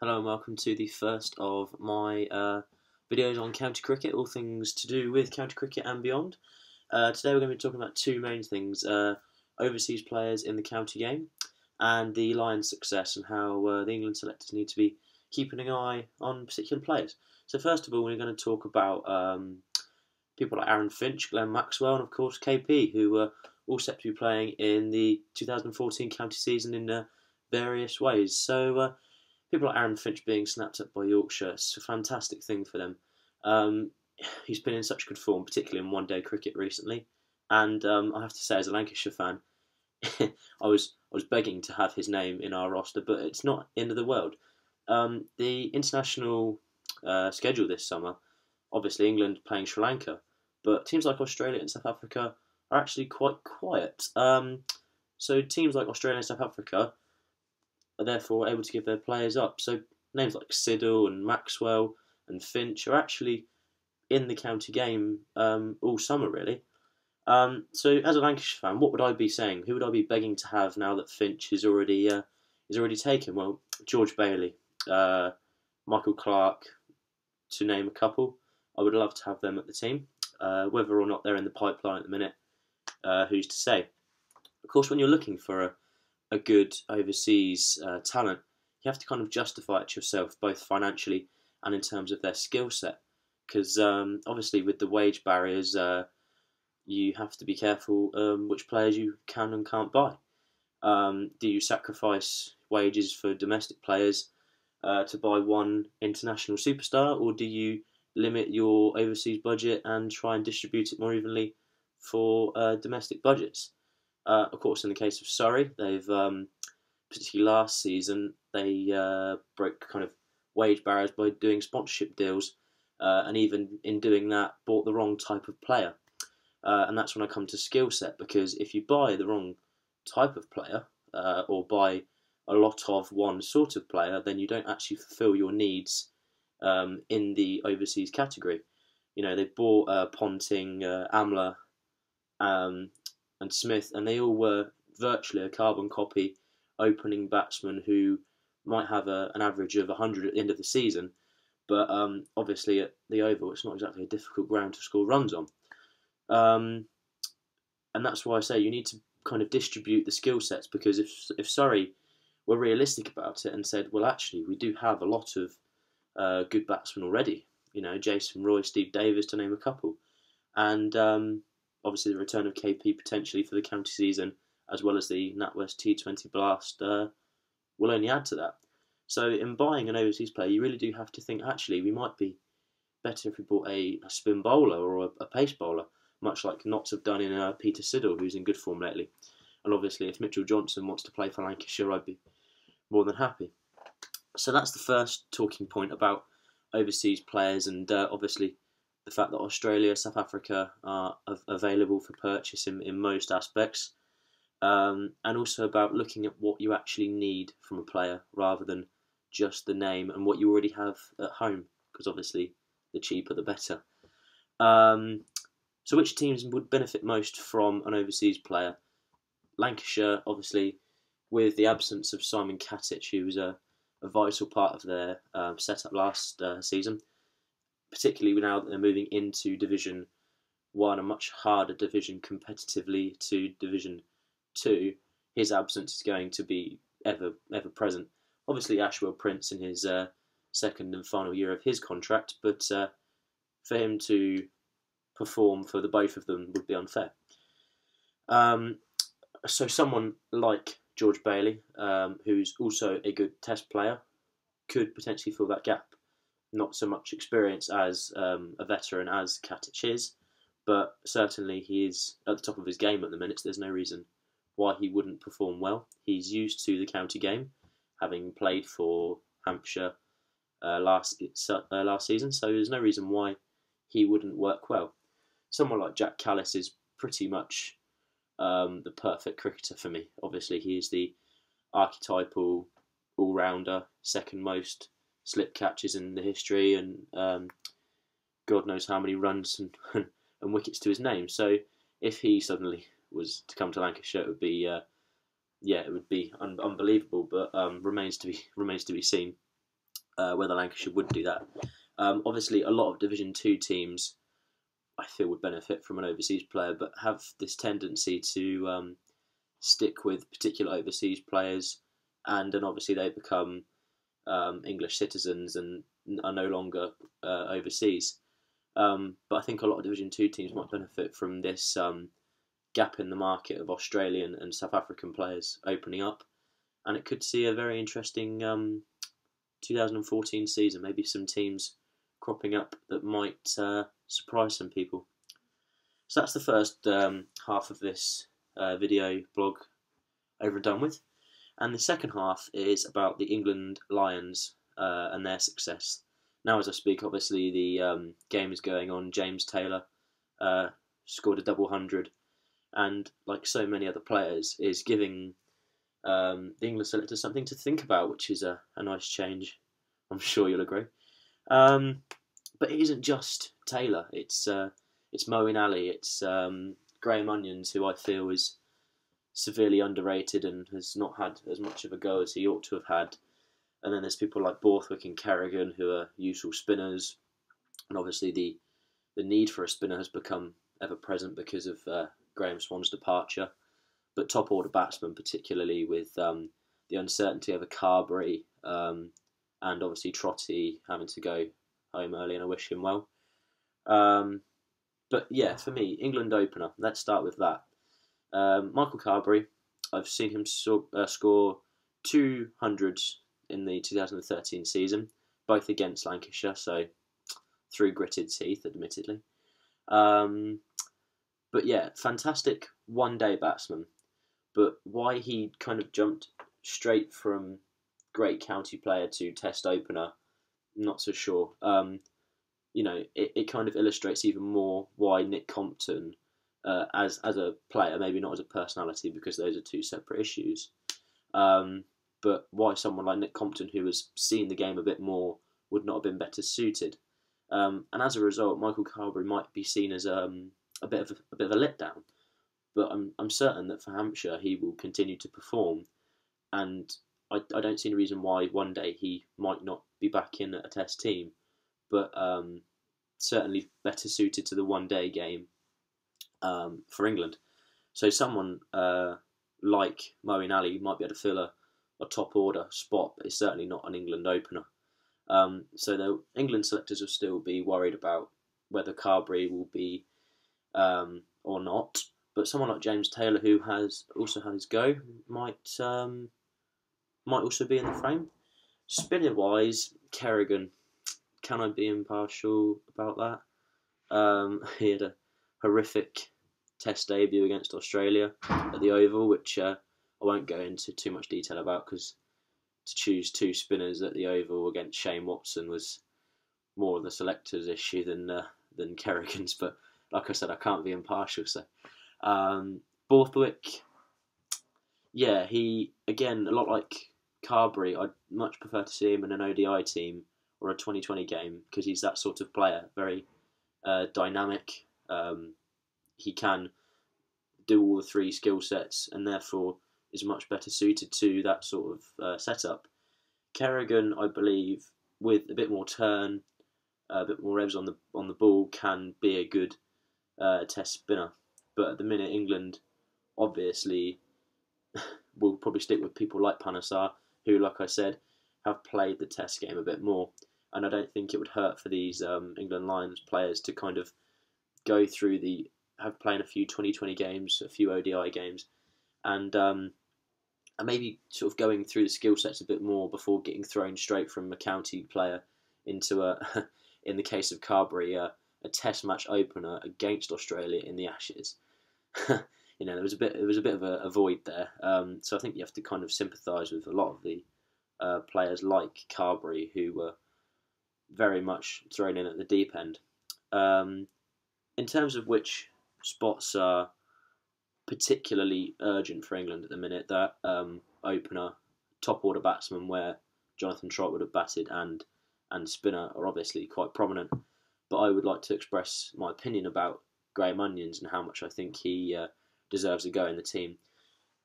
Hello and welcome to the first of my videos on county cricket, all things to do with county cricket and beyond. Today we're going to be talking about two main things, overseas players in the county game and the Lions' success and how the England selectors need to be keeping an eye on particular players. So first of all, we're going to talk about people like Aaron Finch, Glenn Maxwell and of course KP, who were all set to be playing in the 2014 county season in various ways. So people like Aaron Finch being snapped up by Yorkshire, it's a fantastic thing for them. He's been in such good form, particularly in one-day cricket recently, and I have to say, as a Lancashire fan, I was begging to have his name in our roster, but it's not end of the world. The international schedule this summer, obviously England playing Sri Lanka, but teams like Australia and South Africa are actually quite quiet. So teams like Australia and South Africa are therefore able to give their players up. So names like Siddle and Maxwell and Finch are actually in the county game all summer, really. So as a Lancashire fan, what would I be saying? Who would I be begging to have now that Finch is already taken? Well, George Bailey, Michael Clarke, to name a couple. I would love to have them at the team. Whether or not they're in the pipeline at the minute, who's to say? Of course, when you're looking for a good overseas talent, you have to kind of justify it to yourself, both financially and in terms of their skill set. Because obviously, with the wage barriers, you have to be careful which players you can and can't buy. Do you sacrifice wages for domestic players to buy one international superstar, or do you limit your overseas budget and try and distribute it more evenly for domestic budgets? Of course, in the case of Surrey, they've particularly last season they broke kind of wage barriers by doing sponsorship deals, and even in doing that, bought the wrong type of player. And that's when I come to skill set, because if you buy the wrong type of player or buy a lot of one sort of player, then you don't actually fulfil your needs in the overseas category. You know, they bought Ponting, Amla, and Smith, and they all were virtually a carbon copy opening batsmen who might have an average of 100 at the end of the season, but obviously at the Oval it's not exactly a difficult ground to score runs on. And that's why I say you need to kind of distribute the skill sets, because if Surrey were realistic about it and said, well, actually, we do have a lot of good batsmen already, you know, Jason Roy, Steve Davis, to name a couple, and obviously the return of KP potentially for the county season, as well as the NatWest T20 Blast, will only add to that. So in buying an overseas player, you really do have to think, actually, we might be better if we bought a spin bowler or a pace bowler, much like Notts have done in Peter Siddle, who's in good form lately. And obviously, if Mitchell Johnson wants to play for Lancashire, I'd be more than happy. So that's the first talking point about overseas players, and obviously the fact that Australia, South Africa are available for purchase in most aspects, and also about looking at what you actually need from a player rather than just the name and what you already have at home, because obviously the cheaper the better. So which teams would benefit most from an overseas player? Lancashire, obviously, with the absence of Simon Katic, who was a vital part of their setup last season, particularly now that they're moving into Division 1, a much harder division competitively to Division 2, his absence is going to be ever present. Obviously, Ashwell Prince in his second and final year of his contract, but for him to perform for the both of them would be unfair. So someone like George Bailey, who's also a good test player, could potentially fill that gap. Not so much experience as a veteran as Katic is, but certainly he is at the top of his game at the minute, so there's no reason why he wouldn't perform well. He's used to the county game, having played for Hampshire last season, so there's no reason why he wouldn't work well. Someone like Jack Callis is pretty much the perfect cricketer for me. Obviously, he is the archetypal all-rounder, second most slip catches in the history, and God knows how many runs and wickets to his name. So if he suddenly was to come to Lancashire, it would be unbelievable. But remains to be seen. whether Lancashire would do that. Obviously, a lot of Division 2 teams I feel would benefit from an overseas player, but have this tendency to stick with particular overseas players, and then obviously they become English citizens and are no longer overseas. But I think a lot of Division 2 teams might benefit from this gap in the market of Australian and South African players opening up, and it could see a very interesting 2014 season. Maybe some teams cropping up that might surprise some people. So that's the first half of this video blog over and done with. And the second half is about the England Lions and their success. Now as I speak, obviously the game is going on. James Taylor scored a double hundred, and like so many other players, is giving the England selectors something to think about, which is a nice change. I'm sure you'll agree. But it isn't just Taylor. It's Moeen Ali. It's Graham Onions, who I feel is severely underrated and has not had as much of a go as he ought to have had. And then there's people like Borthwick and Kerrigan, who are useful spinners. And obviously the need for a spinner has become ever present because of Graham Swann's departure. But top order batsmen, particularly with the uncertainty over Carberry and obviously Trotty having to go home early, and I wish him well. But yeah, for me, England opener. Let's start with that. Michael Carberry, I've seen him score 200s in the 2013 season, both against Lancashire, so through gritted teeth, admittedly. But yeah, fantastic one-day batsman. But why he kind of jumped straight from great county player to Test opener, not so sure. It kind of illustrates even more why Nick Compton, as a player, maybe not as a personality, because those are two separate issues, but why someone like Nick Compton, who has seen the game a bit more, would not have been better suited. And as a result, Michael Carberry might be seen as a bit of a letdown. But I'm certain that for Hampshire he will continue to perform, and I don't see any reason why one day he might not be back in a Test team. But certainly better suited to the one-day game for England. So someone like Moeen Ali might be able to fill a top order spot, but it's certainly not an England opener. So the England selectors will still be worried about whether Carberry will be or not. But someone like James Taylor, who has also had his go, might also be in the frame. Spinner wise, Kerrigan. Can I be impartial about that? He had a horrific Test debut against Australia at the Oval, which I won't go into too much detail about, because to choose two spinners at the Oval against Shane Watson was more of the selector's issue than Kerrigan's. But like I said, I can't be impartial. So Borthwick, yeah, he again, a lot like Carberry. I'd much prefer to see him in an ODI team or a 2020 game, because he's that sort of player, very dynamic. He can do all the three skill sets, and therefore is much better suited to that sort of setup. Kerrigan, I believe, with a bit more turn, a bit more revs on the ball, can be a good Test spinner. But at the minute, England obviously will probably stick with people like Panesar, who, like I said, have played the Test game a bit more. And I don't think it would hurt for these England Lions players to kind of go through playing a few 2020 games, a few ODI games, and maybe sort of going through the skill sets a bit more before getting thrown straight from a county player into in the case of Carberry, a Test match opener against Australia in the Ashes. There was a bit of a void there. So I think you have to kind of sympathise with a lot of the players like Carberry, who were very much thrown in at the deep end. In terms of which spots are particularly urgent for England at the minute, that opener, top order batsman where Jonathan Trott would have batted, and spinner are obviously quite prominent. But I would like to express my opinion about Graham Onions and how much I think he deserves a go in the team.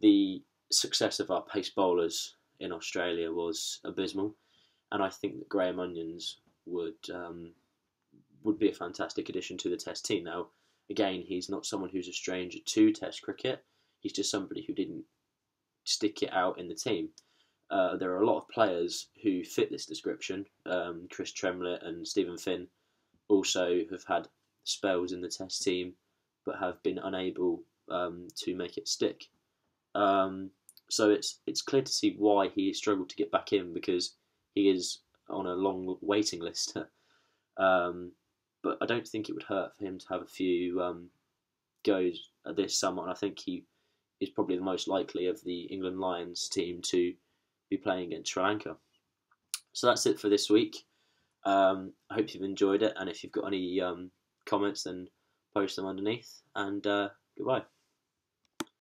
The success of our pace bowlers in Australia was abysmal, and I think that Graham Onions would be a fantastic addition to the Test team. Now, again, he's not someone who's a stranger to Test cricket. He's just somebody who didn't stick it out in the team. There are a lot of players who fit this description. Chris Tremlett and Stephen Finn also have had spells in the Test team, but have been unable to make it stick. So it's clear to see why he struggled to get back in, because he is on a long waiting list. But I don't think it would hurt for him to have a few goes this summer, and I think he is probably the most likely of the England Lions team to be playing against Sri Lanka. So that's it for this week. I hope you've enjoyed it, and if you've got any comments, then post them underneath, and goodbye.